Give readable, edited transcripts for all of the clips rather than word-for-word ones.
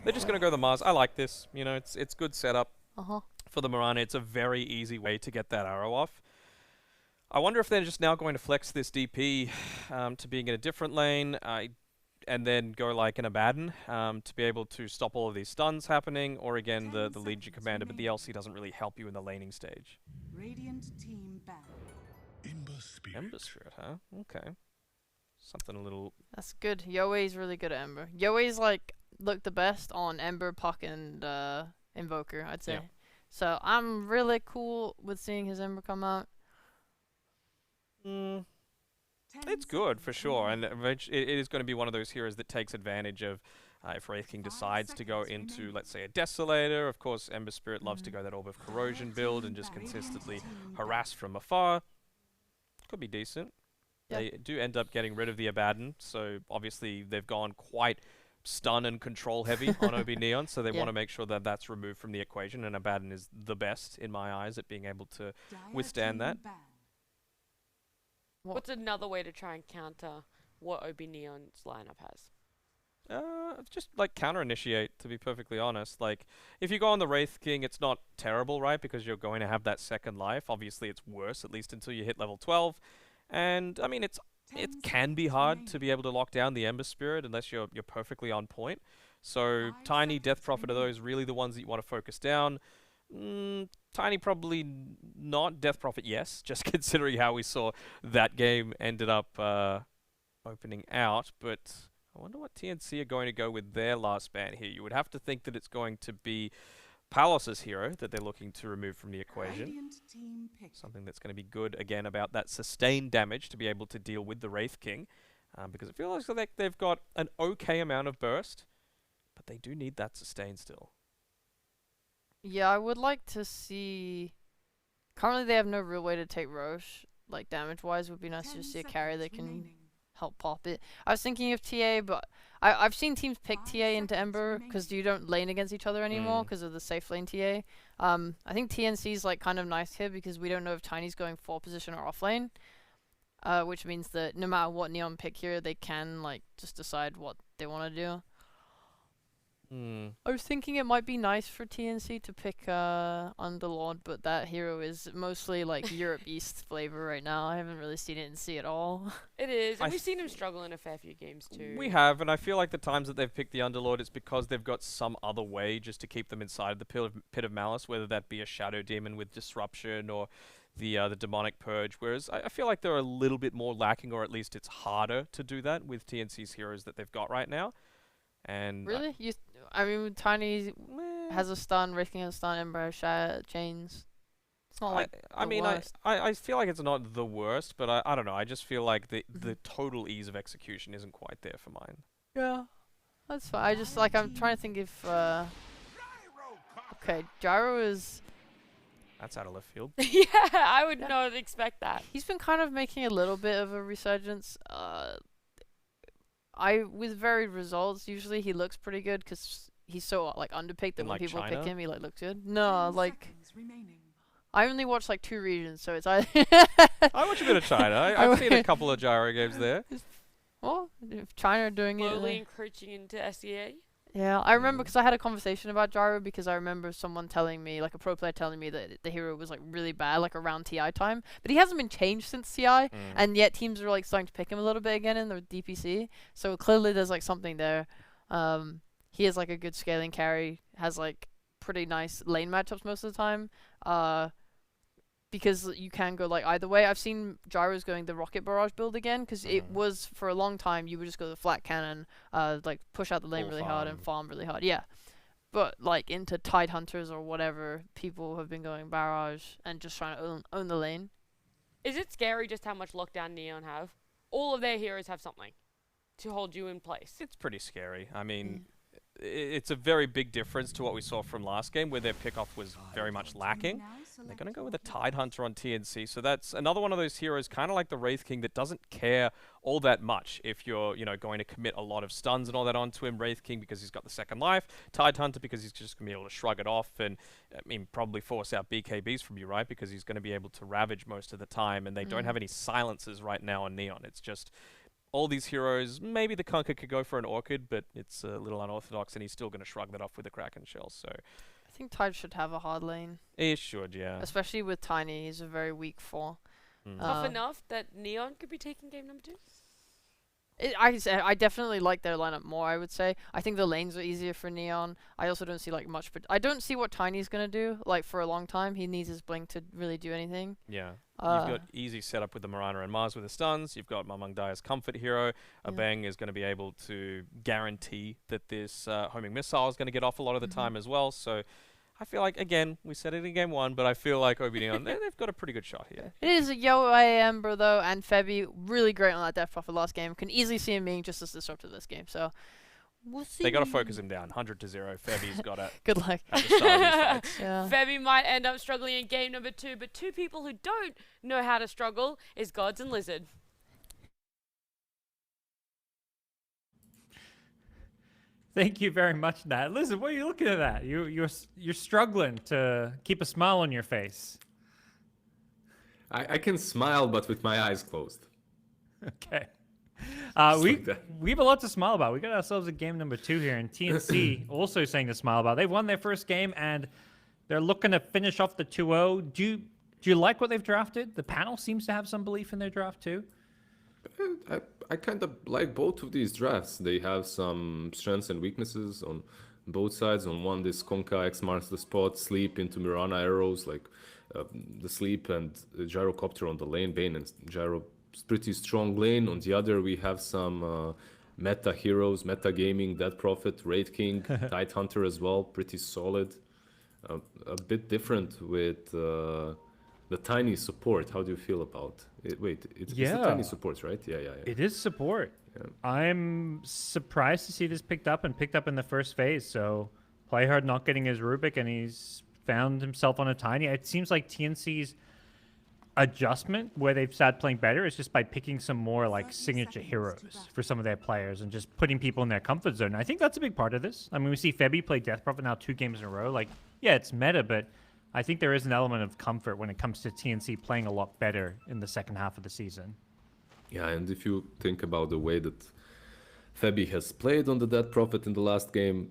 They're just going to go the Mars. I like this. You know, it's good setup Uh-huh. for the Mirana. It's a very easy way to get that arrow off. I wonder if they're just now going to flex this DP to being in a different lane and then go like an Abaddon to be able to stop all of these stuns happening, or again the Legion Commander, but the LC doesn't really help you in the laning stage. Radiant team back. Ember Spirit, huh? Okay. Something a little... That's good. Yoe's really good at Ember. Yoe's like look the best on Ember, Puck, and Invoker, I'd say. Yeah. So I'm really cool with seeing his Ember come out. It's good for sure, and it is going to be one of those heroes that takes advantage of if Wraith King decides to go into, let's say, a Desolator. Of course, Ember Spirit loves to go that Orb of Corrosion build and just consistently harass from afar. Could be decent. Yeah. They do end up getting rid of the Abaddon, so obviously they've gone quite stun and control heavy on OB.Neon, so they want to make sure that that's removed from the equation, and Abaddon is the best, in my eyes, at being able to withstand that. What's another way to try and counter what OB.Neon's lineup has? Just like counter initiate, to be perfectly honest. Like, if you go on the Wraith King, it's not terrible, right? Because you're going to have that second life. Obviously, it's worse, at least until you hit level 12. And I mean, it can be hard to be able to lock down the Ember Spirit unless you're perfectly on point. So Tiny, Death Prophet are those really the ones that you want to focus down. Tiny probably not. Death Prophet, yes, just considering how we saw that game ended up opening out. But I wonder what TNC are going to go with their last ban here. You would have to think that it's going to be Palos' hero that they're looking to remove from the equation. Something that's going to be good, again, about that sustained damage to be able to deal with the Wraith King. Because it feels like they've got an okay amount of burst, but they do need that sustain still. Yeah, I would like to see... Currently they have no real way to take Roche, like damage-wise. It would be nice to just see a carry that can help pop it. I was thinking of TA, but I've seen teams pick TA into Ember because you don't lane against each other anymore because of the safe lane TA. I think TNC's like kind of nice here because we don't know if Tiny's going 4 position or off lane, which means that no matter what Neon pick here, they can like just decide what they want to do. I was thinking it might be nice for TNC to pick Underlord, but that hero is mostly like Europe East flavor right now. I haven't really seen it in C at all. It is, and we've seen him struggle in a fair few games too. We have, and I feel like the times that they've picked the Underlord, it's because they've got some other way just to keep them inside the pit of malice, whether that be a Shadow Demon with Disruption or the Demonic Purge, whereas I feel like they're a little bit more lacking, or at least it's harder to do that with TNC's heroes that they've got right now. And really? I mean, Tiny has a stun, Wraith King has a stun, Ember has chains. It's not like I feel like it's not the worst, but I don't know. I just feel like the total ease of execution isn't quite there for mine. Yeah, that's fine. I just like I'm trying to think if okay, Gyro is. That's out of left field. Yeah, I would not expect that. He's been kind of making a little bit of a resurgence. With varied results, usually he looks pretty good because he's so like underpicked that when like people China? pick him, he like looks good. No, like I only watch like 2 regions, so it's I watch a bit of China. I've seen a couple of Gyro games there. Well, if China are doing Slowly it, encroaching into SEA. yeah, I remember because I had a conversation about Gyro because I remember someone telling me, like a pro player telling me that the hero was like really bad, like around TI time, but he hasn't been changed since TI, and yet teams are like starting to pick him a little bit again in the DPC. So clearly there's like something there. He is like a good scaling carry, has like pretty nice lane matchups most of the time. Because you can go like either way. I've seen Gyros going the Rocket Barrage build again because it was for a long time you would just go the flat cannon, like push out the lane really hard and farm really hard. Yeah, but like into Tide Hunters or whatever, people have been going Barrage and just trying to own the lane. Is it scary just how much lockdown Neon have? All of their heroes have something to hold you in place. It's pretty scary. I mean, it's a very big difference to what we saw from last game where their pickoff was very much lacking. They're going to go with a Tide Hunter on TNC, so that's another one of those heroes, kind of like the Wraith King, that doesn't care all that much if you're, going to commit a lot of stuns and all that onto him. Wraith King because he's got the second life, Tide Hunter because he's just going to be able to shrug it off and, I mean, probably force out BKBs from you, right? Because he's going to be able to ravage most of the time, and they don't have any silences right now on Neon. It's just all these heroes, maybe the Kunkka could go for an Orchid, but it's a little unorthodox, and he's still going to shrug that off with a Kraken Shell. So I think Tide should have a hard lane, he should, yeah. especially with Tiny. He's a very weak 4. Tough enough that Neon could be taking game number 2. I definitely like their lineup more, I would say. I think the lanes are easier for Neon. I also don't see like much, but I don't see what Tiny's gonna do like for a long time. He needs his blink to really do anything. Yeah. You've got easy setup with the Mirana and Mars with the stuns. You've got Mamang Daya's comfort hero. Abeng is going to be able to guarantee that this homing missile is going to get off a lot of the time as well. So I feel like, again, we said it in game 1, but I feel like OB.Neon, they've got a pretty good shot here. It is a Yo Amber though, and Febby really great on that Death Prophet last game. Can easily see him being just as disruptive this game. So we'll see. They got to focus him down. 100-0. Febby's got it. Good luck. At the start of these fights. Yeah. Febby might end up struggling in game number 2, but 2 people who don't know how to struggle is GoDz and lizZard. Thank you very much, Nat. Listen, what are you looking at that? You're struggling to keep a smile on your face. I can smile, but with my eyes closed. Okay. Just we like that. we have a lot to smile about. We got ourselves a game number 2 here, and TNC also saying to smile about. They've won their first game, and they're looking to finish off the 2-0. Do you like what they've drafted? The panel seems to have some belief in their draft too. I kind of like both of these drafts. They have some strengths and weaknesses on both sides. On one, this Konka X marks the spot, sleep into Mirana arrows, like the sleep and the gyrocopter on the lane, Bane and gyro, pretty strong lane. On the other, we have some meta heroes, meta gaming, Dead Prophet, Raid King, Tide Hunter as well, pretty solid. A bit different with the Tiny support. How do you feel about it? Wait, it's the Tiny support, right? Yeah. It is support. Yeah. I'm surprised to see this picked up in the first phase. So Playhard not getting his Rubik, and he's found himself on a Tiny. It seems like TNC's adjustment where they've started playing better is just by picking some more like signature heroes for some of their players and just putting people in their comfort zone. I think that's a big part of this. I mean, we see Febby play Death Prophet now 2 games in a row. Like, yeah, it's meta, but I think there is an element of comfort when it comes to TNC playing a lot better in the second half of the season. Yeah, and if you think about the way that Febby has played on the Dead Prophet in the last game,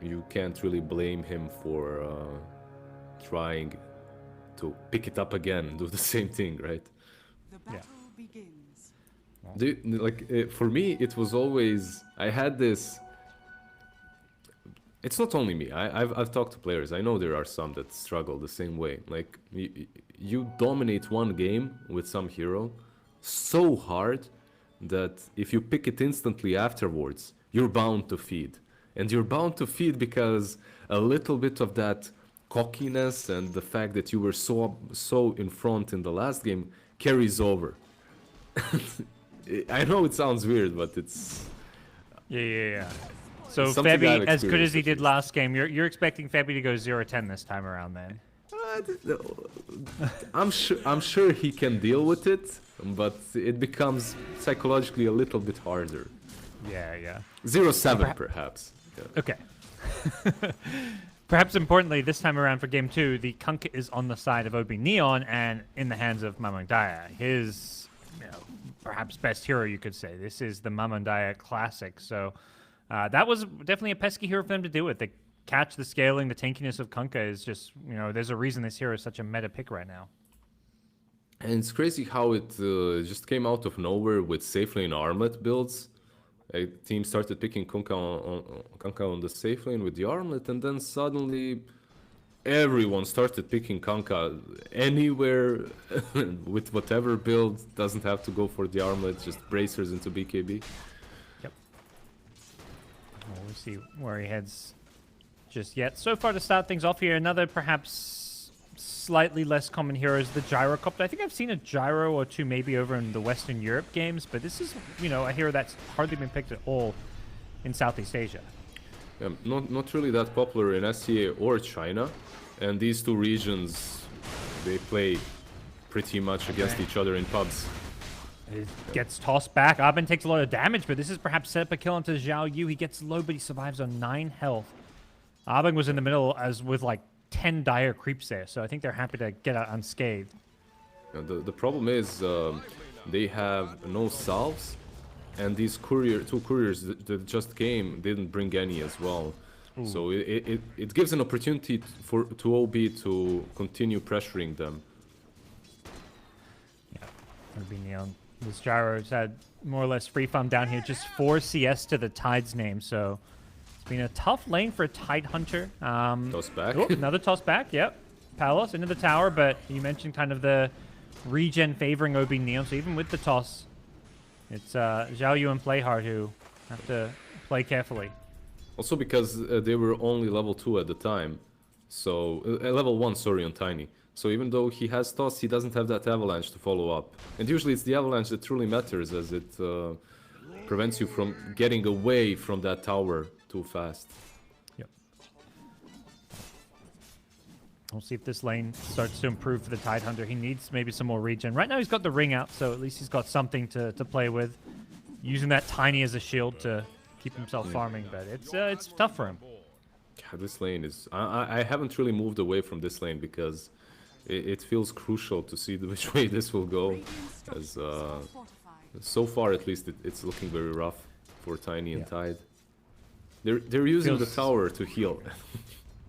you can't really blame him for trying to pick it up again and do the same thing, right? The battle begins. For me, it was always, I had this. It's not only me. I've talked to players. I know there are some that struggle the same way. Like you dominate one game with some hero so hard that if you pick it instantly afterwards, you're bound to feed. And you're bound to feed because a little bit of that cockiness and the fact that you were so in front in the last game carries over. I know it sounds weird, but it's Yeah. So something Febby, I've as good as he experienced, did last game, you're expecting Febby to go 0-10 this time around then? I'm sure he can deal with it, but it becomes psychologically a little bit harder. Yeah. 0-7 perhaps. Yeah. Okay. Perhaps importantly, this time around for game 2, the Kunkka is on the side of OB.Neon and in the hands of Mamang Daya. His, perhaps best hero, you could say. This is the Mamang Daya Classic. So that was definitely a pesky hero for them to deal with. The catch, the scaling, the tankiness of Kunkka is just, there's a reason this hero is such a meta pick right now. And it's crazy how it just came out of nowhere with safe lane armlet builds. A team started picking Kunkka on the safe lane with the armlet, and then suddenly everyone started picking Kunkka anywhere with whatever build. Doesn't have to go for the armlet, just bracers into BKB. Yep. Well, we'll see where he heads just yet. So far to start things off here, another perhaps slightly less common hero is the gyrocopter. I think I've seen a gyro or two maybe over in the Western Europe games, but this is, a hero that's hardly been picked at all in Southeast Asia. Not really that popular in SCA or China, and these two regions, they play pretty much against each other in pubs. It gets tossed back. Abin takes a lot of damage, but this is perhaps set up a kill onto Zhao Yu. He gets low, but he survives on 9 health. Abin was in the middle as with like 10 dire creeps there, so I think they're happy to get out unscathed. The problem is they have no salves, and these two couriers that just came didn't bring any as well. Ooh. So it gives an opportunity to OB to continue pressuring them. Yeah, OB.Neon. This Gyro's had more or less free farm down here, just 4 CS to the Tide's name, so it's been a tough lane for a Tide Hunter. Toss back. Oh, another toss back, yep. Palos into the tower, but you mentioned kind of the regen favoring OB.Neon, so even with the toss, it's Zhao Yu and Playhard who have to play carefully. Also because they were only level 2 at the time, so level 1, sorry, on Tiny. So even though he has toss, he doesn't have that avalanche to follow up. And usually it's the avalanche that truly matters, as it prevents you from getting away from that tower too fast. Yep. We'll see if this lane starts to improve for the Tide Hunter. He needs maybe some more regen. Right now he's got the ring out, so at least he's got something to play with. Using that Tiny as a shield to keep himself farming, but it's tough for him. Yeah, this lane is... I haven't really moved away from this lane because it feels crucial to see which way this will go. As so far, at least, it's looking very rough for Tiny and Tide. They're using the tower to heal.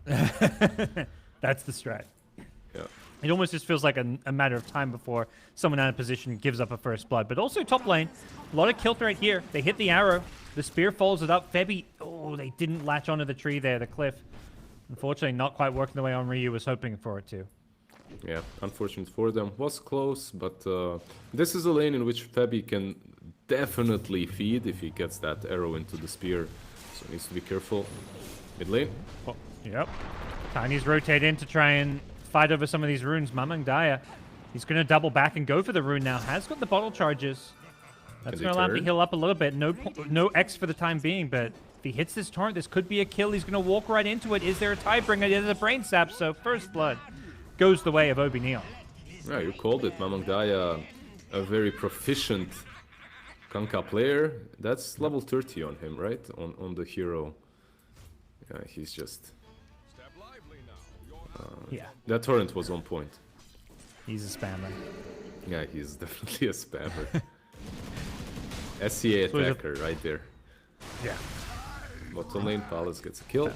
That's the strat. Yeah. It almost just feels like a matter of time before someone out of position gives up a first blood. But also top lane, a lot of kill threat here. They hit the arrow. The spear follows it up. Febby, oh, they didn't latch onto the tree there, the cliff. Unfortunately, not quite working the way Ryu was hoping for it to. Yeah, unfortunate for them. Was close, but this is a lane in which Febby can definitely feed if he gets that arrow into the spear. So he needs to be careful. Mid lane. Oh, yep. Tiny's rotate in to try and fight over some of these runes. Mamang Daya, he's going to double back and go for the rune now. Has got the bottle charges. That's going to allow him to heal up a little bit. No X for the time being, but if he hits this torrent, this could be a kill. He's going to walk right into it. Is there a Tidebringer? There's a brain sap, so first blood goes the way of OB.Neon. Yeah, you called it. Mamang Daya, a very proficient Kanka player. That's level 30 on him, right? On the hero. Yeah, he's just... Yeah. That torrent was on point. He's a spammer. Yeah, he's definitely a spammer. SCA attacker right there. Yeah. Bottom lane, Palace gets a kill.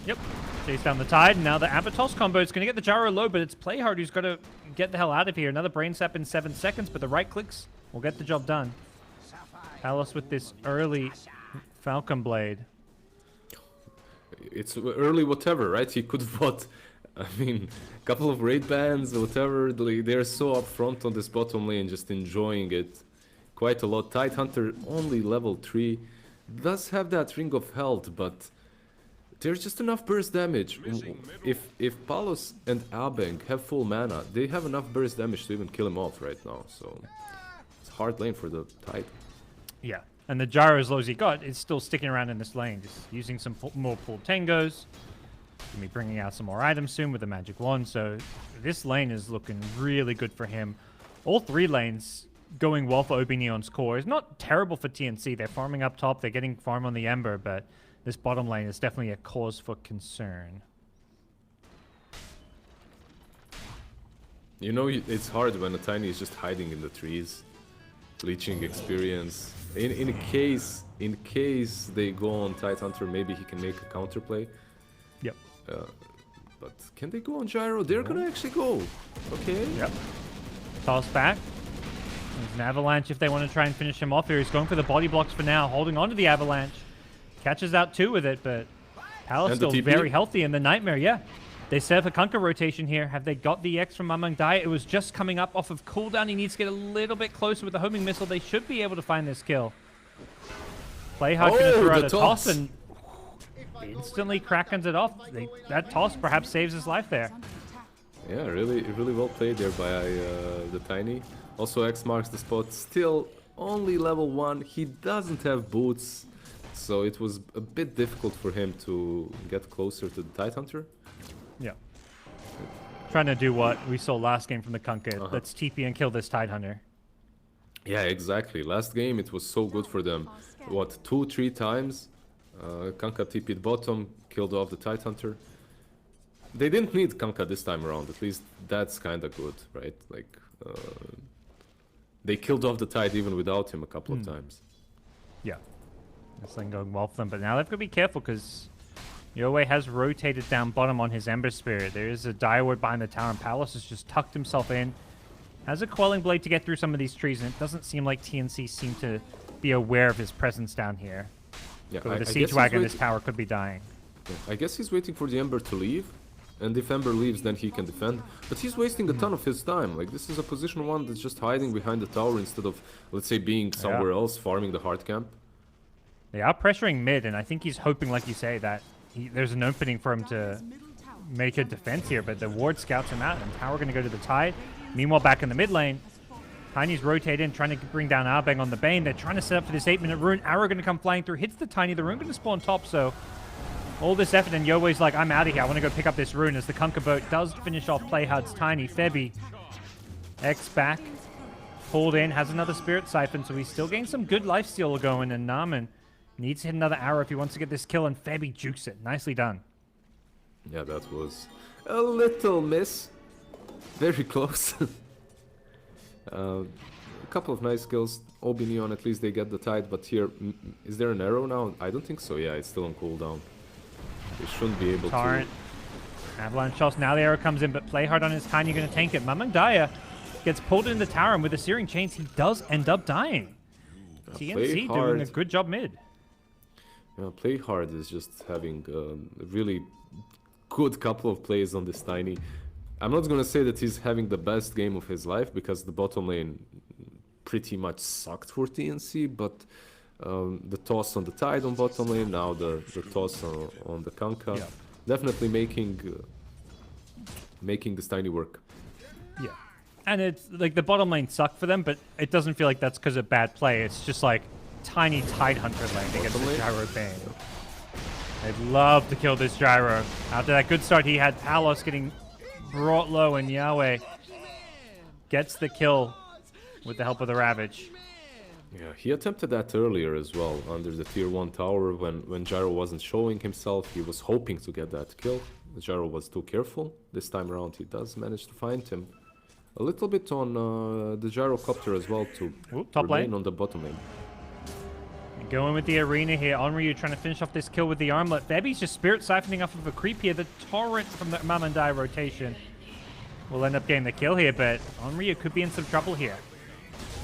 Yep. Chase down the Tide, and now the Abatos combo is going to get the Gyro low, but it's Playhard who's got to get the hell out of here. Another brain sap in 7 seconds, but the right clicks will get the job done. Palace with this early Falcon Blade. It's early whatever, right? He could have bought, I mean, a couple of raid bans, whatever. They're so upfront on this bottom lane, just enjoying it quite a lot. Tide Hunter only level 3. Does have that Ring of Health, but there's just enough burst damage. If Palos and Abeng have full mana, they have enough burst damage to even kill him off right now. So it's a hard lane for the Tide. Yeah. And the Gyro, as low as he got, is still sticking around in this lane, just using some more pull tangos. Gonna be bringing out some more items soon with the magic wand, so this lane is looking really good for him. All 3 lanes going well for OB.Neon's core. It's not terrible for TNC. They're farming up top, they're getting farm on the Ember, but this bottom lane is definitely a cause for concern. You know, it's hard when a Tiny is just hiding in the trees, leeching experience. In case they go on Tide Hunter, maybe he can make a counterplay. Yep. But can they go on Gyro? They're gonna actually go. Okay. Yep. Toss back. There's an Avalanche if they want to try and finish him off here. He's going for the body blocks for now, holding on to the Avalanche. Catches out 2 with it, but Palace still very healthy in the Nightmare, yeah. They set up a Kunkka rotation here. Have they got the X from Mamang Daya? It was just coming up off of cooldown. He needs to get a little bit closer with the homing missile. They should be able to find this kill. Playhard going to throw out a toss and instantly Krakens it off. That toss perhaps saves his life there. Yeah, really well played there by the Tiny. Also, X marks the spot. Still only level 1. He doesn't have boots, so it was a bit difficult for him to get closer to the Tide Hunter. Yeah. Trying to do what we saw last game from the Kunkka. Let's TP and kill this Tide Hunter. Yeah, exactly. Last game it was so good for them. What, 2-3 times? Kunkka TP'd bottom, killed off the Tide Hunter. They didn't need Kunkka this time around. At least that's kind of good, right? Like, they killed off the Tide even without him a couple of times. Yeah. This thing going well for them, but now they've got to be careful because Yowie has rotated down bottom on his Ember Spirit. There is a Dire Ward behind the tower, and Palos has just tucked himself in. Has a Quelling Blade to get through some of these trees, and it doesn't seem like TNC seem to be aware of his presence down here. Yeah, But with I the guess Siege he's Wagon, this waiting- tower could be dying. I guess he's waiting for the Ember to leave, and if Ember leaves, then he can defend. But he's wasting a ton of his time. Like, this is a position 1 that's just hiding behind the tower instead of, let's say, being somewhere else, farming the hard camp. They are pressuring mid, and I think he's hoping, like you say, that there's an opening for him to make a defense here, but the ward scouts him out, and tower going to go to the Tide. Meanwhile, back in the mid lane, Tiny's rotating, trying to bring down Arbeng on the Bane. They're trying to set up for this 8-minute rune. Arrow going to come flying through, hits the Tiny. The rune going to spawn top, so all this effort, and Yowe's like, I'm out of here. I want to go pick up this rune as the Conquer Boat does finish off Playhard's Tiny. Febby, X back, pulled in, has another Spirit Siphon, so he's still getting some good lifesteal going, and Naaman needs to hit another arrow if he wants to get this kill, and Febby jukes it. Nicely done. Yeah, that was a little miss. Very close. A couple of nice kills. OB.Neon, at least they get the Tide, but here, is there an arrow now? I don't think so. Yeah, it's still on cooldown. They shouldn't be able Torrent. Avalanche shots. Now the arrow comes in, but Playhard on his Tiny going to tank it. Mamang Daya gets pulled in the tower, and with the Searing Chains, he does end up dying. TNC doing a good job mid. Playhard is just having a really good couple of plays on this Tiny. I'm not going to say that he's having the best game of his life, because the bottom lane pretty much sucked for TNC, but the toss on the Tide on bottom lane, now the toss on the Kanka, Yeah. definitely making this Tiny work. Yeah. And it's like the bottom lane sucked for them, but it doesn't feel like that's because of bad play. It's just like Tiny Tide Hunter lane against the Gyro Bane. They'd love to kill this Gyro. After that good start, he had Palos getting brought low, and Yahweh gets the kill with the help of the Ravage. Yeah, he attempted that earlier as well, under the tier 1 tower, when Gyro wasn't showing himself. He was hoping to get that kill. The Gyro was too careful. This time around, he does manage to find him. A little bit on the Gyrocopter as well, to Top remain lane. on the bottom lane. Going with the arena here. Onryu trying to finish off this kill with the armlet. Febby's just Spirit Siphoning off of a creep here. The Torrent from the Mamandai rotation will end up getting the kill here, but Onryu could be in some trouble here.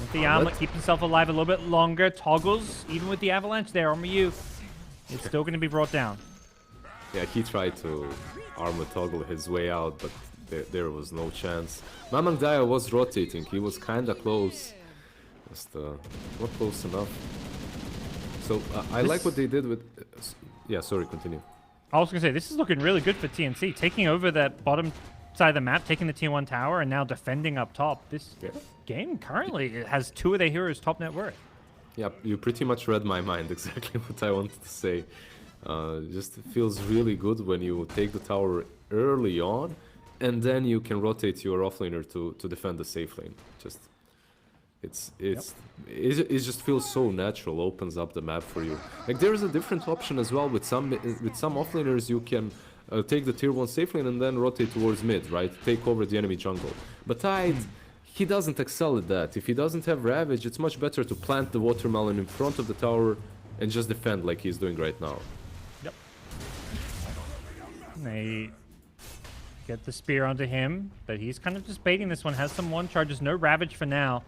With the armlet, keep himself alive a little bit longer. Toggles, even with the avalanche there. Onryu is still going to be brought down. Yeah, he tried to armor toggle his way out, but there was no chance. Mamang Daya was rotating. He was kind of close. Just not close enough. So I like what they did with... yeah, sorry, continue. I was going to say, this is looking really good for TNC. Taking over that bottom side of the map, taking the tier 1 tower, and now defending up top. This game currently has 2 of their heroes top net worth. Yeah, you pretty much read my mind, exactly what I wanted to say. Just feels really good when you take the tower early on, and then you can rotate your offlaner to defend the safe lane. Just... It just feels so natural, opens up the map for you. Like, there is a different option as well with some offlaners. You can take the tier 1 safe lane and then rotate towards mid, right? Take over the enemy jungle. But Tide, he doesn't excel at that. If he doesn't have Ravage, it's much better to plant the watermelon in front of the tower and just defend like he's doing right now. Yep. They get the spear onto him, but he's kind of just baiting this one. Has some 1 charges, no Ravage for now.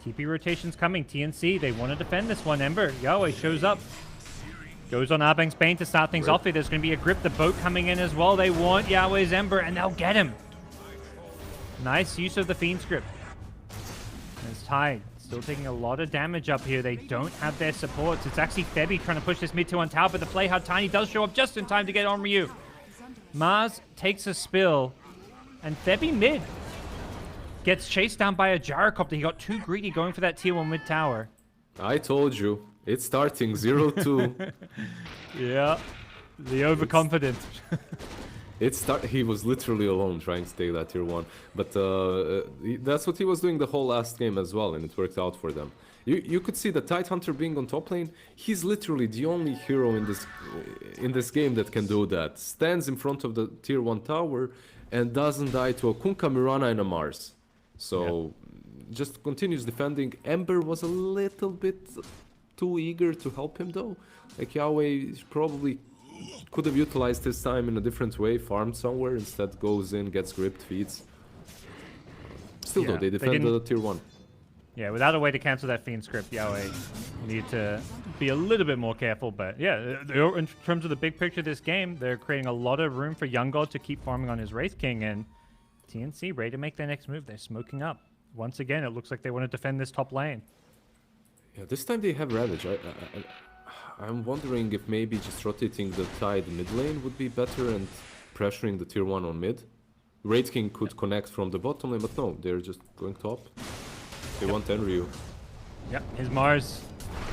TP rotation's coming. TNC, they want to defend this one. Ember, Yahweh shows up. Goes on Arbeng's Bane to start things off here. There's going to be a grip. The boat coming in as well. They want Yahweh's Ember, and they'll get him. Nice use of the Fiend script. It's Tide still taking a lot of damage up here. They don't have their supports. It's actually Febby trying to push this mid to on tower, but the Playhard Tiny does show up just in time to get on Ryu. Mars takes a spill, and Febby mid gets chased down by a Gyrocopter. He got too greedy going for that tier 1 mid tower. I told you, it's starting 0-2. Yeah, the overconfident. He was literally alone trying to take that tier 1, but that's what he was doing the whole last game as well, and it worked out for them. You could see the Tide Hunter being on top lane. He's literally the only hero in this game that can do that. Stands in front of the tier 1 tower and doesn't die to a Kunkka, Mirana, and a Mars. So just continues defending. Ember was a little bit too eager to help him though. Like Yahweh probably could have utilized his time in a different way, farmed somewhere, instead goes in, gets gripped, feeds. Still though, they defend the tier 1. Yeah, without a way to cancel that Fiend script, Yahweh need to be a little bit more careful. But yeah, in terms of the big picture of this game, they're creating a lot of room for YoungGoD to keep farming on his Wraith King, and TNC ready to make their next move. They're smoking up. Once again, it looks like they want to defend this top lane. Yeah, this time they have Ravage. I'm wondering if maybe just rotating the Tide mid lane would be better and pressuring the tier 1 on mid. Wraith King could connect from the bottom lane, but no, they're just going top. They want Enryu. Yep, his Mars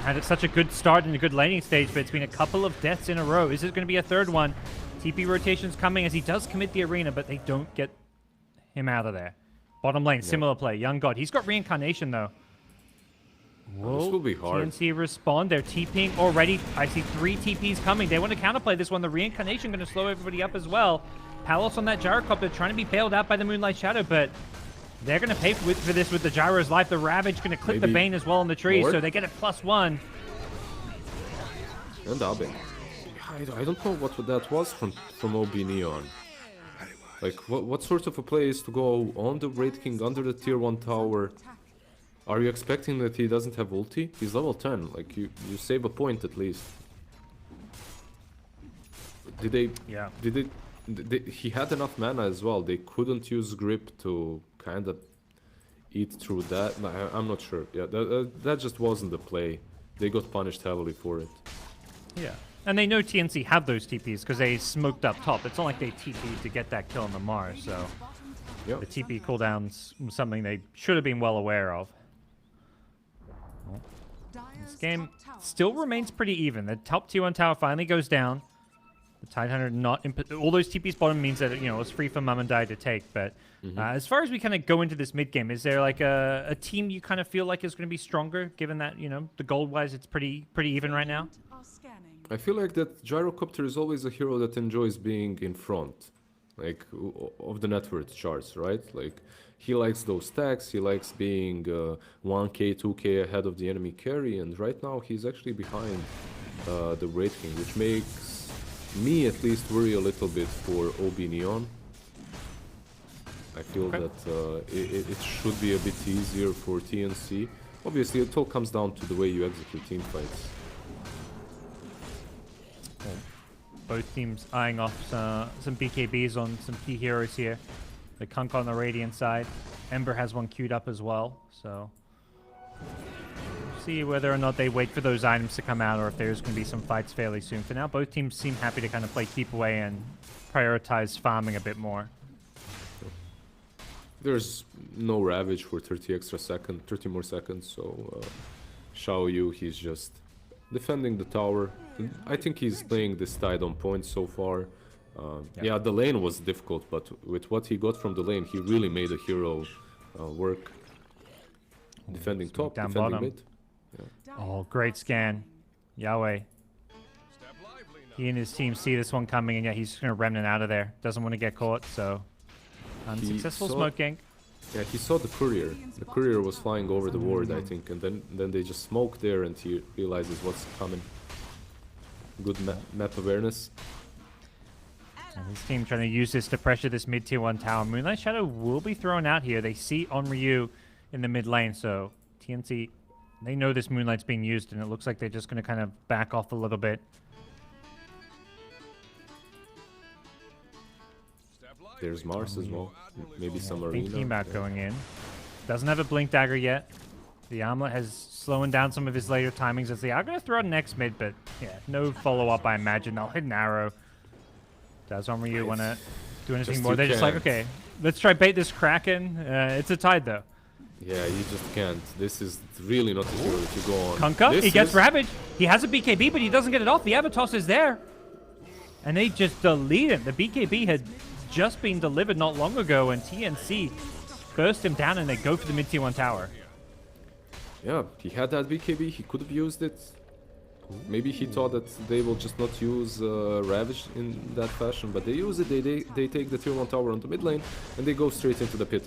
had such a good start and a good laning stage, but it's been a couple of deaths in a row. Is it going to be a third one? TP rotation's coming as he does commit the arena, but they don't get him out of there. Bottom lane, similar play. YoungGoD. He's got reincarnation though. Whoa, this will be hard. TNC respond. They're TPing already. I see 3 TPs coming. They want to counterplay this one. The reincarnation going to slow everybody up as well. Palos on that gyrocopter trying to be bailed out by the Moonlight Shadow, but they're going to pay for this with the Gyro's life. The Ravage going to clip the Bane as well on the tree, so they get a +1. And Abe. I don't know what that was from OB.Neon. Like, what sort of a play is to go on the Wraith King under the tier 1 tower? Are you expecting that he doesn't have ulti? He's level 10. Like, you save a point at least. Did they... Yeah. He had enough mana as well. They couldn't use grip to kind of eat through that. I'm not sure. Yeah, that just wasn't the play. They got punished heavily for it. Yeah. And they know TNC have those TPs because they smoked up top. It's not like they TP'd to get that kill on the Mars, so yep. The TP cooldown's something they should have been well aware of. This game still remains pretty even. The top tier 1 tower finally goes down. The Tidehunter not all those TPs bottom means that it's free for Mum and Dai to take. But as far as we kind of go into this mid game, is there like a team you kind of feel like is going to be stronger, given that the gold wise it's pretty even right now? I feel like that Gyrocopter is always a hero that enjoys being in front, like of the net worth charts, right? Like he likes those stacks, he likes being 1k, 2k ahead of the enemy carry, and right now he's actually behind the Wraith King, which makes me at least worry a little bit for OB.Neon. I feel that it should be a bit easier for TNC. Obviously, it all comes down to the way you execute team fights. Both teams eyeing off some BKBs on some key heroes here. The Kunk on the Radiant side. Ember has one queued up as well, so see whether or not they wait for those items to come out or if there's going to be some fights fairly soon. For now, both teams seem happy to kind of play keep away and prioritize farming a bit more. There's no Ravage for 30 more seconds, so Xiaoyu, he's just defending the tower. I think he's playing this Tide on point so far. Yeah, the lane was difficult, but with what he got from the lane, he really made a hero work. Defending top, defending bottom. mid. Yeah. Oh, great scan. Yahweh. He and his team see this one coming, and yeah, he's going to remnant out of there. Doesn't want to get caught, so unsuccessful smoking. Yeah, he saw the courier. The courier was flying over the ward, I think, and then they just smoked there, and he realizes what's coming. Good map awareness. And his team trying to use this to pressure this mid-tier 1 tower. Moonlight Shadow will be thrown out here. They see on Ryu in the mid lane, so TNC, they know this Moonlight's being used, and it looks like they're just going to kind of back off a little bit. There's Mars as well. Maybe some arena. Thinking about going in. Doesn't have a Blink Dagger yet. The Armlet has slowing down some of his later timings as they are going to throw out next mid, but yeah, no follow-up, I imagine. They'll hit an arrow. Does Ryu want to do anything more? They're just like, okay, let's try bait this Kraken. It's a Tide, though. Yeah, you just can't. This is really not the hero that you go on. Kunkka, he gets Ravage. He has a BKB, but he doesn't get it off. The Avatos is there. And they just delete him. The BKB had just been delivered not long ago, and TNC burst him down, and they go for the mid-tier 1 tower. Yeah, he had that BKB. He could have used it. Maybe he thought that they will just not use Ravage in that fashion, but they use it. They take the tier 1 tower on the mid lane, and they go straight into the pit.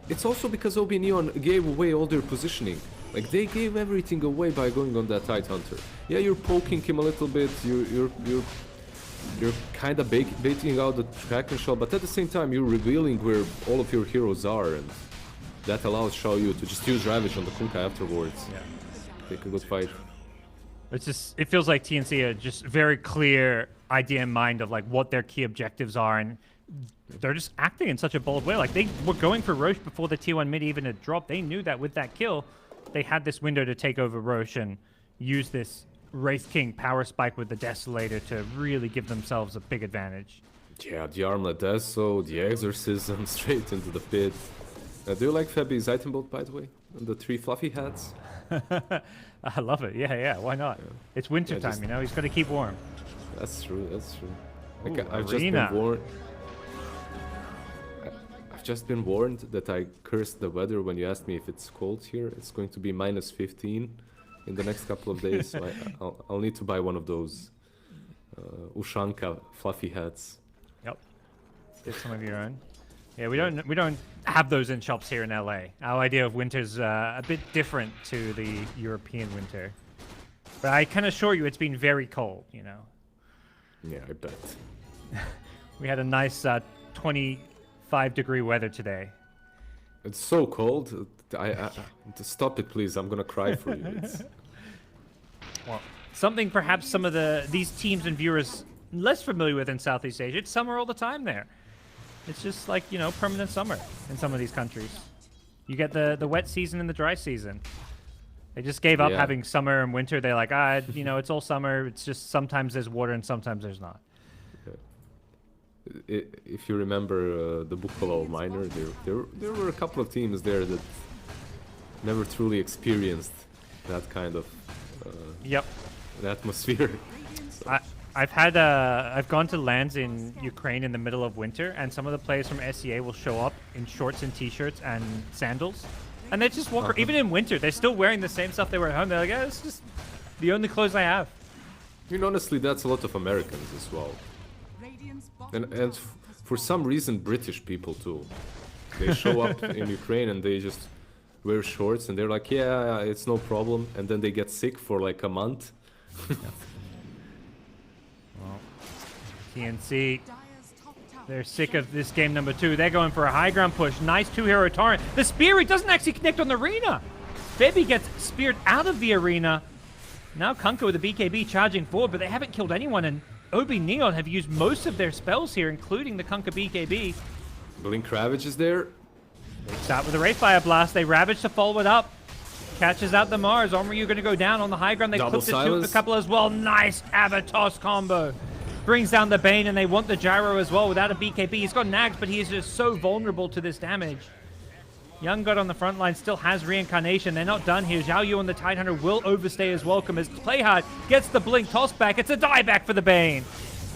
it's also because OB.Neon gave away all their positioning. Like, they gave everything away by going on that Tide Hunter. Yeah, you're poking him a little bit, you're kind of baiting out the Kraken shot, but at the same time you're revealing where all of your heroes are, and that allows Xiaoyu to just use Ravage on the Kunkka afterwards. Yeah. Take a good fight. It's just, it feels like TNC are just very clear idea in mind of like what their key objectives are, and they're just acting in such a bold way. Like, they were going for Roche before the tier 1 mid even had dropped. They knew that with that kill, they had this window to take over Roche and use this Wraith King power spike with the Desolator to really give themselves a big advantage. Yeah, the Armlet does so, the Exorcism straight into the pit. Do you like Fabi's item build, by the way? And the 3 fluffy hats? I love it. Yeah, why not? Yeah. It's winter time, just- you know? He's got to keep warm. That's true, that's true. Like, Ooh, I've just been Arena. warned. I've just been warned that I cursed the weather when you asked me if it's cold here. It's going to be -15 in the next couple of days, so I'll need to buy one of those Ushanka fluffy hats. Yep. Get some of your own. Yeah, we don't have those in shops here in LA. Our idea of winter's a bit different to the European winter. But I can assure you it's been very cold, you know. Yeah, I bet. We had a nice 25-degree weather today. It's so cold. Stop it, please. I'm gonna cry for you. It's, Well, something perhaps some of these teams and viewers less familiar with in Southeast Asia. It's summer all the time there. It's just like, you know, permanent summer in some of these countries. You get the wet season and the dry season. They just gave up Yeah. having summer and winter. They're like, you know, it's all summer. It's just sometimes there's water and sometimes there's not. if you remember the Buffalo Miner, there were a couple of teams there that never truly experienced that kind of Yep. atmosphere. So, I've gone to lands in Ukraine in the middle of winter, and some of the players from SEA will show up in shorts and t-shirts and sandals, and they just walk. Even in winter, they're still wearing the same stuff they were at home. They're like, "Yeah, it's just the only clothes I have." I mean, honestly, that's a lot of Americans as well, and for some reason, British people too. They show up in Ukraine and they just wear shorts, and they're like, "Yeah, it's no problem," and then they get sick for like a month. Well, TNC, they're sick of this game number 2. They're going for a high ground push. Nice 2-hero torrent. The spear, he doesn't actually connect on the arena. Baby gets speared out of the arena. Now Kunkka with the BKB charging forward, but they haven't killed anyone, and OB.Neon have used most of their spells here, including the Kunkka BKB. Blink Ravage is there. They start with a Wraithfire Blast. They Ravage to follow it up. Catches out the Mars. Omryu going to go down on the high ground. They Double clipped it to a silence. couple as well. Nice Avatos combo. Brings down the Bane, and they want the Gyro as well without a BKB. He's got Nags, but he is just so vulnerable to this damage. Young God on the front line still has Reincarnation. They're not done here. Zhao Yu on the Tidehunter will overstay his welcome as Playhard gets the Blink toss back. It's a dieback for the Bane.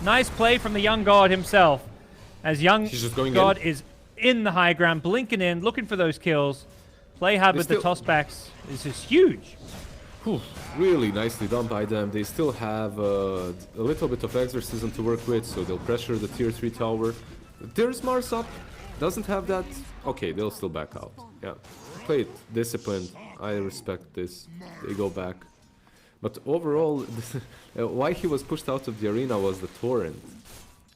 Nice play from the Young God himself. As Young He's just going God in. is in the high ground, blinking in, looking for those kills. Playhard They with the still- tossbacks is just huge. Whew, really nicely done by them. They still have a little bit of Exorcism to work with, so they'll pressure the tier 3 tower. There's Mars up. Doesn't have that. Okay, they'll still back out. Yeah. Play it disciplined. I respect this. They go back. But overall, why he was pushed out of the arena was the torrent.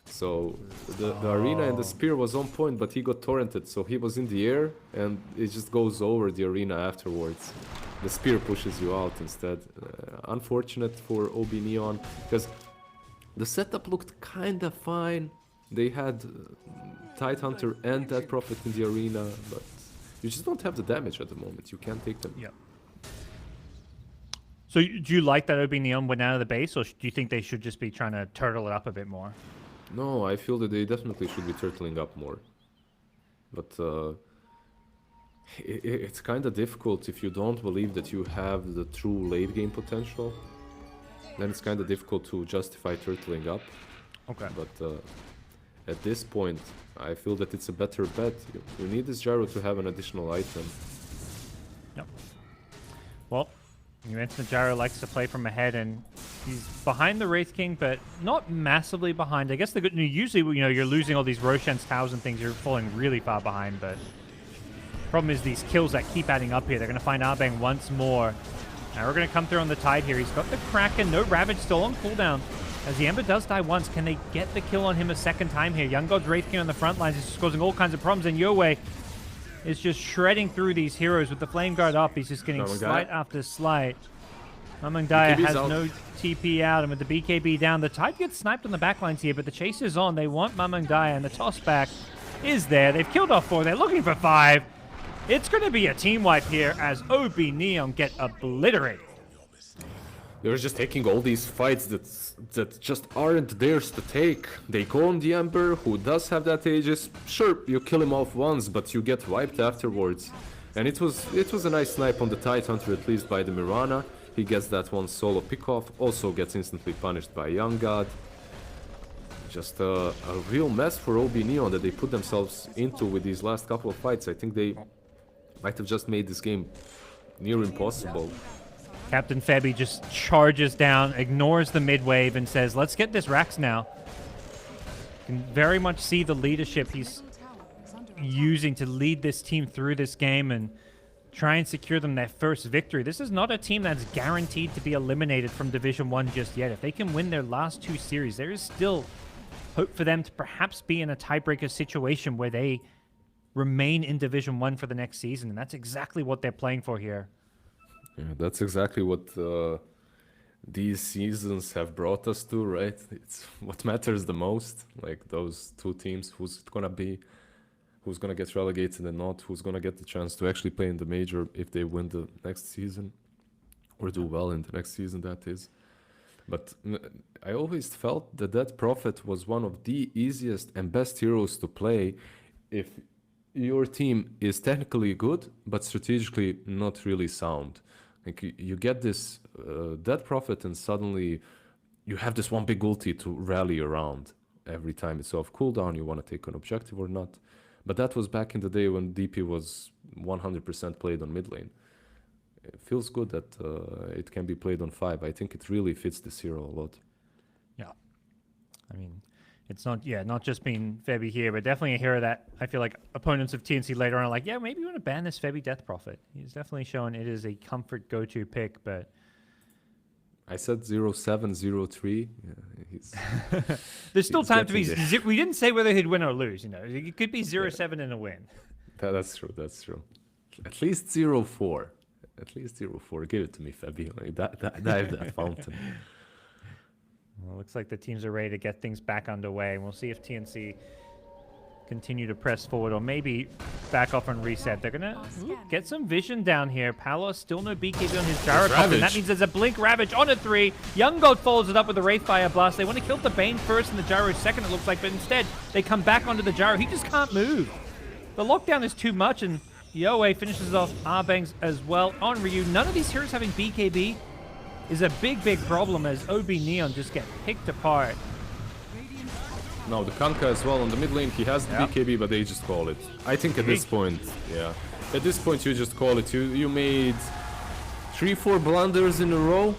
So the arena and the spear was on point, but he got torrented, so he was in the air and it just goes over the arena afterwards. The spear pushes you out instead. Unfortunate for OB.Neon, because the setup looked kinda fine. They had Tidehunter and that Prophet in the arena, but you just don't have the damage at the moment. You can't take them. Yeah. So do you like that OB.Neon went out of the base, or do you think they should just be trying to turtle it up a bit more? No, I feel that they definitely should be turtling up more. But it's kind of difficult if you don't believe that you have the true late game potential. Then it's kind of difficult to justify turtling up. Okay. But at this point, I feel that it's a better bet. You need this gyro to have an additional item. Yep. Well, you mentioned Gyro likes to play from ahead, and he's behind the Wraith King, but not massively behind. I guess usually, you know, you're losing all these Roshan's towers and things. You're falling really far behind, but Problem is these kills that keep adding up here. They're going to find Arbang once more. Now we're going to come through on the Tide here. He's got the Kraken. No Ravage, still on cooldown. As the Ember does die once, can they get the kill on him a second time here? Young God's Wraith King on the front lines is just causing all kinds of problems, and Yowei is just shredding through these heroes with the Flame Guard up. He's just getting slight after slight. Mamangdaya has no TP out, and with the BKB down, the Tide gets sniped on the backlines here, but the chase is on. They want Mamangdaya, and the toss back is there. They've killed off 4. They're looking for 5. It's going to be a team wipe here as OB.Neon get obliterated. They're just taking all these fights that just aren't theirs to take. They go on the Ember, who does have that Aegis. Sure, you kill him off once, but you get wiped afterwards. And it was a nice snipe on the Tide Hunter, at least by the Mirana. He gets that one solo pickoff, also gets instantly punished by Young God. Just a real mess for OB.Neon that they put themselves into with these last couple of fights. I think they might have just made this game near impossible. Captain Febby just charges down, ignores the mid wave, and says, let's get this Rax now. You can very much see the leadership he's using to lead this team through this game and try and secure them their first victory. This is not a team that's guaranteed to be eliminated from Division 1 just yet. If they can win their last 2 series, there is still hope for them to perhaps be in a tiebreaker situation where they remain in Division 1 for the next season, and that's exactly what they're playing for here. Yeah, that's exactly what these seasons have brought us to, right? It's what matters the most, like those 2 teams, who's it gonna be, who's gonna get relegated and not, who's gonna get the chance to actually play in the major if they win the next season, or do well in the next season, that is. But I always felt that that Prophet was one of the easiest and best heroes to play if your team is technically good, but strategically not really sound. Like you get this Dead Prophet, and suddenly you have this one big ulti to rally around every time it's off cooldown. You want to take an objective or not. But that was back in the day when DP was 100% played on mid lane. It feels good that it can be played on 5. I think it really fits this hero a lot. Yeah. I mean, it's not just being Febby here, but definitely a hero that I feel like opponents of TNC later on are like, yeah, maybe you want to ban this Febby Death Prophet. He's definitely shown it is a comfort go-to pick, but... I said 0703. Yeah, he's there's still time to be... there. We didn't say whether he'd win or lose, you know. It could be 0-7 and a win. That's true, that's true. At least 04. At least 04. Give it to me, Febby. Like dive that fountain. Well, looks like the teams are ready to get things back underway. We'll see if TNC continue to press forward or maybe back off and reset. They're going to get some vision down here. Palos still no BKB on his gyro pop, and that means there's a Blink Ravage on a 3. Young God follows it up with a Wraithfire Blast. They want to kill the Bane first and the gyro second, it looks like, but instead they come back onto the gyro. He just can't move. The lockdown is too much, and Yowei finishes off Arbangs as well on Ryu. None of these heroes having BKB is a big, big problem as OB.Neon just get picked apart. No, the Kanka as well on the mid lane. He has the BKB, but they just call it. I think at this point, yeah. At this point, you just call it. You made 3-4 blunders in a row.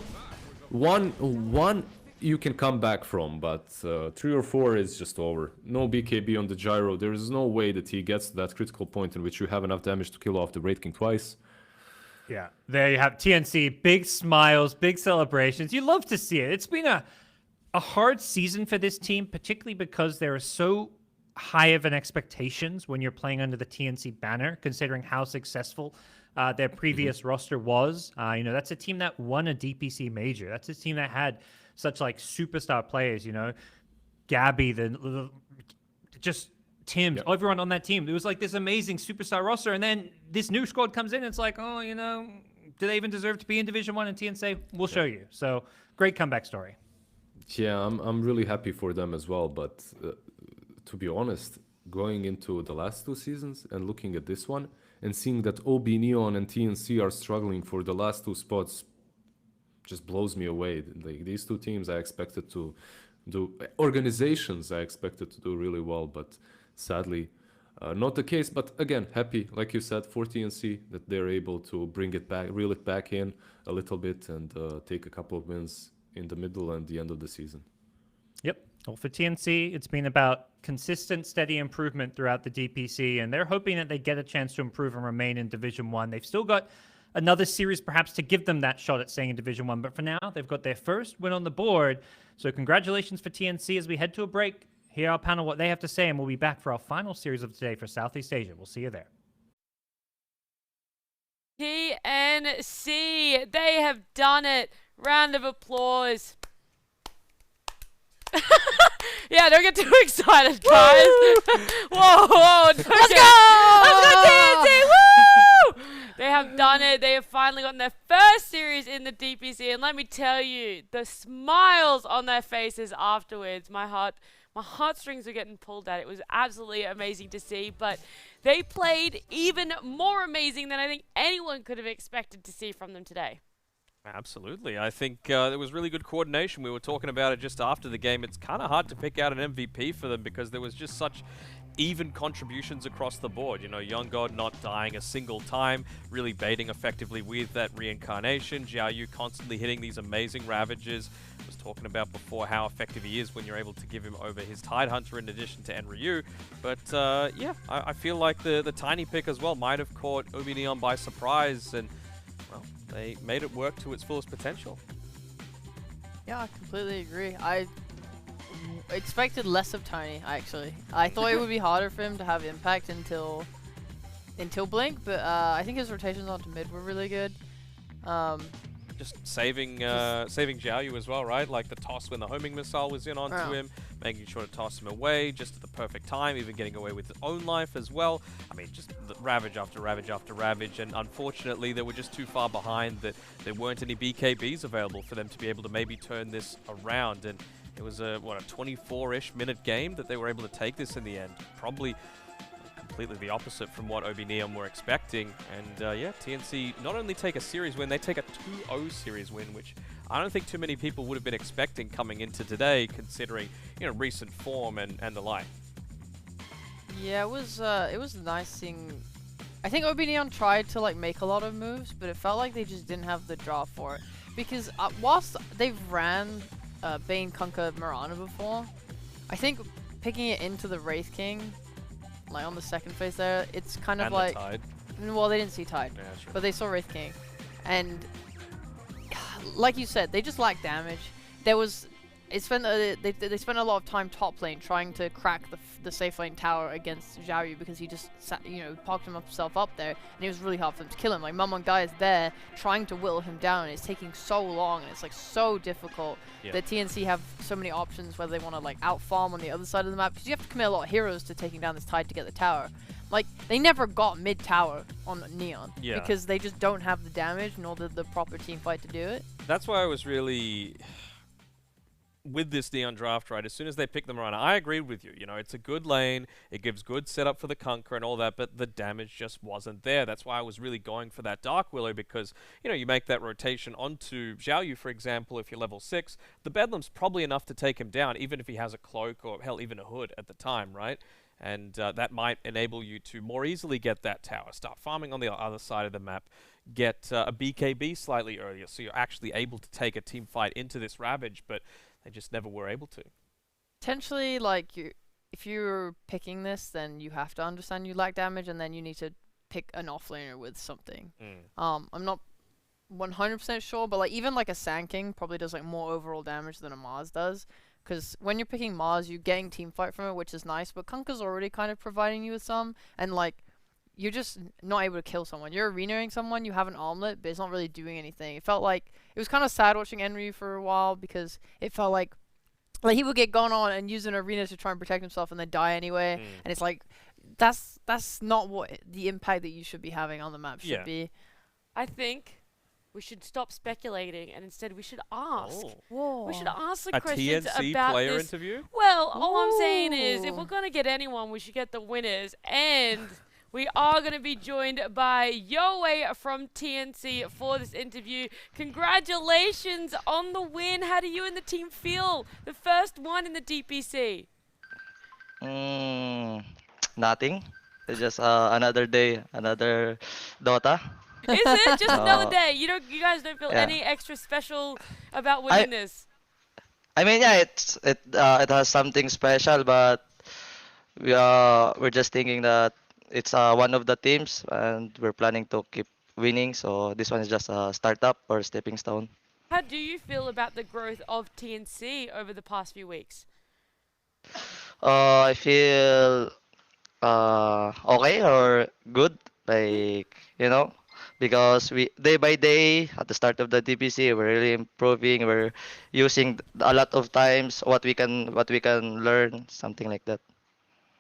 One you can come back from, but 3 or 4 is just over. No BKB on the gyro. There is no way that he gets to that critical point in which you have enough damage to kill off the Wraith King twice. Yeah, there you have TNC. Big smiles, big celebrations. You love to see it. It's been a hard season for this team, particularly because there are so high of an expectations when you're playing under the TNC banner, considering how successful their previous roster was. You know, that's a team that won a DPC major. That's a team that had such like superstar players, you know, Gabby, just Tim, everyone on that team. It was like this amazing superstar roster, and then this new squad comes in, and it's like, oh, you know, do they even deserve to be in Division 1 in TNC? We'll show you. So, great comeback story. Yeah, I'm really happy for them as well, but to be honest, going into the last 2 seasons and looking at this one and seeing that OB.Neon and TNC are struggling for the last 2 spots just blows me away. Like these 2 teams I expected to do, organizations I expected to do really well, but sadly not the case. But again, happy, like you said, for TNC that they're able to bring it back, reel it back in a little bit and take a couple of wins in the middle and the end of the season. Yep. Well, for TNC, it's been about consistent, steady improvement throughout the DPC, and they're hoping that they get a chance to improve and remain in Division 1. They've still got another series perhaps to give them that shot at staying in Division 1, but for now, they've got their first win on the board. So congratulations for TNC as we head to a break. Hear our panel what they have to say, and we'll be back for our final series of today for Southeast Asia. We'll see you there. TNC, they have done it. Round of applause. Yeah, don't get too excited, guys. Whoa, let's go! Let's go, TNC! Woo! They have done it. They have finally gotten their first series in the DPC, and let me tell you, the smiles on their faces afterwards, my heartstrings were getting pulled at. It was absolutely amazing to see, but they played even more amazing than I think anyone could have expected to see from them today. Absolutely. I think there was really good coordination. We were talking about it just after the game. It's kind of hard to pick out an MVP for them because there was just such even contributions across the board. You know, YoungGod not dying a single time, really baiting effectively with that reincarnation. Xiaoyu constantly hitting these amazing ravages. I was talking about before how effective he is when you're able to give him over his Tidehunter in addition to Enryu. But yeah, I feel like the tiny pick as well might have caught OB.Neon by surprise, and well, they made it work to its fullest potential. Yeah, I completely agree. I expected less of Tiny, actually. I thought it would be harder for him to have impact until Blink, but I think his rotations onto mid were really good. Just saving Xiaoyu as well, right? Like the toss when the homing missile was in onto him, making sure to toss him away just at the perfect time, even getting away with his own life as well. I mean, just ravage after ravage after ravage, and unfortunately they were just too far behind that there weren't any BKBs available for them to be able to maybe turn this around. And it was a 24-ish minute game that they were able to take this in the end. Probably completely the opposite from what OB.Neon were expecting. And yeah, TNC not only take a series win, they take a 2-0 series win, which I don't think too many people would have been expecting coming into today, considering, you know, recent form and the like. Yeah, it was nice seeing. I think OB.Neon tried to like make a lot of moves, but it felt like they just didn't have the draw for it. Because whilst they've ran Bane, Kunkka, Mirana before, I think picking it into the Wraith King, like on the second phase there, it's kind of like... Tide. Well, they didn't see Tide, Yeah, sure. but they saw Wraith King. And like you said, they just lack damage. There was... they spent a lot of time top lane trying to crack the safe lane tower against Xiaoyu because he just parked himself up there, and it was really hard for them to kill him. Like Mamongai is there trying to whittle him down, and it's taking so long, and it's like so difficult. Yeah. That TNC have so many options whether they want to like out farm on the other side of the map, because you have to commit a lot of heroes to taking down this Tide to get the tower. Like they never got mid tower on Neon because they just don't have the damage nor the proper team fight to do it. That's why I was really with this Neon draft, right? As soon as they pick them around, I agreed with you. You know, it's a good lane, it gives good setup for the Kunkka and all that, but the damage just wasn't there. That's why I was really going for that Dark Willow, because, you know, you make that rotation onto Xiaoyu, for example, if you're level 6, the Bedlam's probably enough to take him down, even if he has a cloak or, hell, even a hood at the time, right? And that might enable you to more easily get that tower, start farming on the other side of the map, get a BKB slightly earlier, so you're actually able to take a team fight into this Ravage, but they just never were able to. Potentially, like, if you're picking this, then you have to understand you lack damage, and then you need to pick an offlaner with something. I'm not 100% sure, but like even like a Sand King probably does like more overall damage than a Mars does. Because when you're picking Mars, you're getting team fight from it, which is nice, but Kunkka's already kind of providing you with some, and like, you're just not able to kill someone. You're arenaing someone, you have an armlet, but it's not really doing anything. It felt like, it was kind of sad watching Enryu for a while, because it felt like he would get gone on and use an arena to try and protect himself and then die anyway, and it's like, that's not what the impact that you should be having on the map should be. I think we should stop speculating and instead we should ask. Whoa. We should ask the A questions TNC about player this. interview? Well, all I'm saying is, if we're going to get anyone, we should get the winners. And we are going to be joined by Yoei from TNC for this interview. Congratulations on the win. How do you and the team feel? The first one in the DPC. Nothing. It's just another day, another Dota. Is it just another day? You guys don't feel any extra special about winning this? I mean, yeah, it has something special, but we're just thinking that it's one of the teams, and we're planning to keep winning. So this one is just a startup or stepping stone. How do you feel about the growth of TNC over the past few weeks? I feel okay or good, like because we day by day at the start of the DPC we're really improving. We're using a lot of times what we can learn, something like that.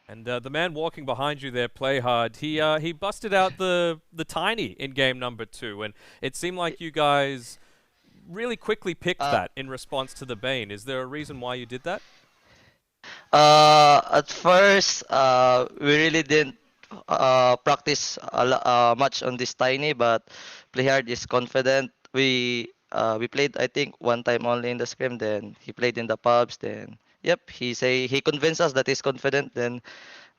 And the man walking behind you there, Play Hard, he busted out the tiny in game number 2, and it seemed like you guys really quickly picked Uh, that in response to the Bane. Is there a reason why you did that? At first, we really didn't practice much on this tiny, but Playhard is confident. We played, I think, one time only in the scrim. Then he played in the pubs. Then yep, he convinced us that he's confident. Then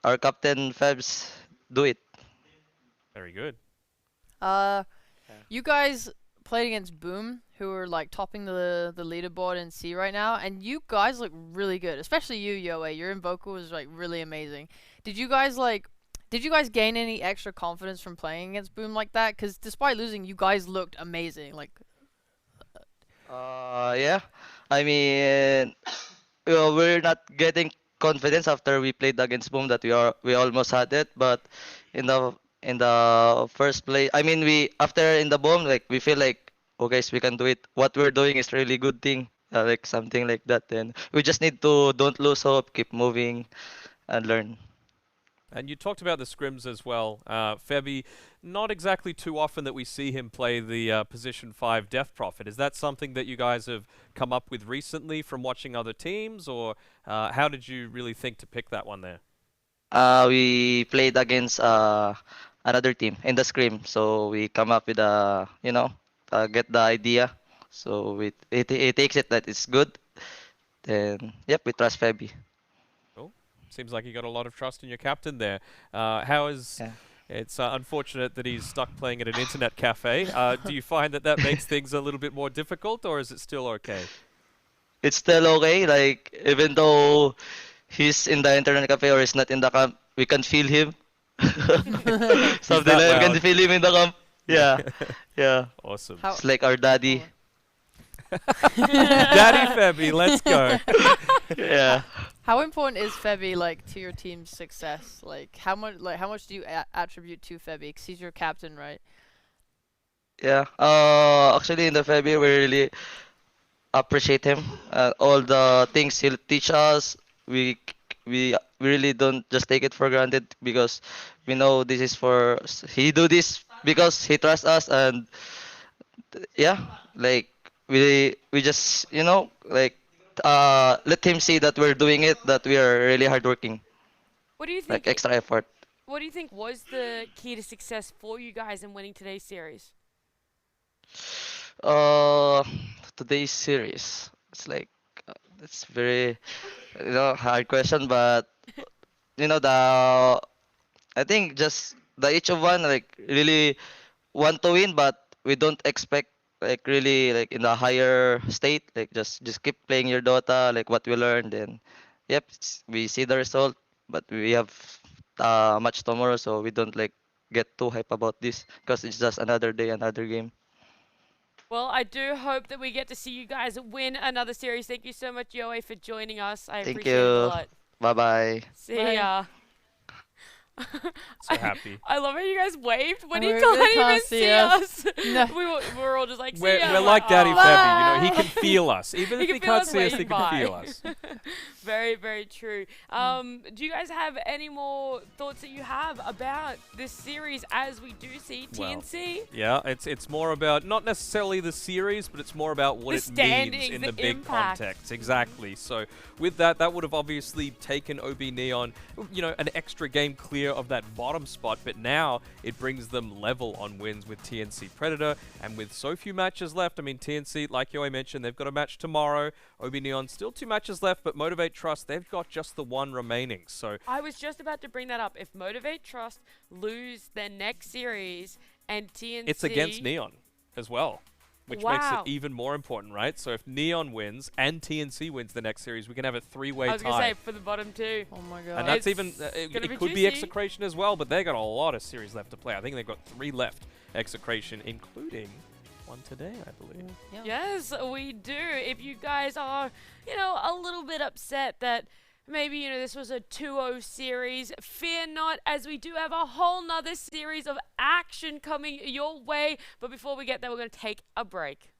our captain Febs do it. Very good. Uh, you guys played against Boom, who are like topping the leaderboard in C right now, and you guys look really good, especially you, Yoe. Your Invoker was like really amazing. Did you guys gain any extra confidence from playing against Boom like that? Because despite losing, you guys looked amazing. Like, Yeah. I mean, we're not getting confidence after we played against Boom that we almost had it, but in the first play, I mean, we after in the Boom, like we feel like okay, so we can do it. What we're doing is really good thing, like something like that. Then we just need to don't lose hope, keep moving, and learn. And you talked about the scrims as well. Febby, not exactly too often that we see him play the position 5 Death Prophet. Is that something that you guys have come up with recently from watching other teams, or how did you really think to pick that one there? We played against another team in the scrim, so we come up with get the idea. So it takes it that it's good. Then yep, we trust Febby. Cool. Seems like you got a lot of trust in your captain there. How is... Yeah. It's unfortunate that he's stuck playing at an internet cafe. Do you find that makes things a little bit more difficult, or is it still okay? It's still okay. Like even though he's in the internet cafe or he's not in the camp, we can feel him. Something that like we can loud. feel him in the camp. Yeah, yeah. Awesome. how It's like our daddy. Daddy Febby, let's go. Yeah. how important is Febby like to your team's success? Like how much do you attribute to Febby? 'Cause he's your captain, right? Yeah. Actually, in the February, we really appreciate him. All the things he'll teach us, we really don't just take it for granted because we know this is for he do this because he trusts us and yeah, like we just like let him see that we're doing it, that we are really hardworking, What do you like think? extra effort. What do you think was the key to success for you guys in winning today's series? Uh, Today's series, it's very hard question, but the I think just the each of one like really want to win, but we don't expect like really like in a higher state. Like just keep playing your Dota, like what we learned. Then, yep, we see the result, but we have much tomorrow, so we don't like get too hype about this because it's just another day, another game. Well, I do hope that we get to see you guys win another series. Thank you so much, Yoe, for joining us. I Thank appreciate it a you. lot. Bye bye. See Bye. ya. So happy. I love how you guys waved when Oh, you we can't can't even see see us. us. No. We were all just like, see We're, ya. we're like Daddy "Aw." Febby, he can feel us. Even He if can he feel can't us see us, he waving can by. feel us. Very, very true. Do you guys have any more thoughts that you have about this series as we do see Well, TNC? Yeah, it's more about not necessarily the series, but it's more about what The it means standings, in the the big impact. context. Exactly. So with that would have obviously taken OB.Neon, an extra game clear of that bottom spot, but now it brings them level on wins with TNC Predator, and with so few matches left, I mean TNC, like Yoe mentioned, they've got a match tomorrow. OB.Neon still 2 matches left, but Motivate Trust, they've got just the 1 remaining. So I was just about to bring that up. If Motivate Trust lose their next series and TNC... it's against Neon as well. which makes it Wow. even more important, right? So if Neon wins and TNC wins the next series, we can have a three-way I was gonna tie. say for the bottom two. Oh my god. And that's It's even, gonna it be could be juicy. Execration as well, but they got a lot of series left to play. I think they've got 3 left, Execration, including one today, I believe. Yeah. Yes, we do. If you guys are, a little bit upset that maybe, this was a 2-0 series, fear not, as we do have a whole nother series of action coming your way. But before we get there, we're going to take a break.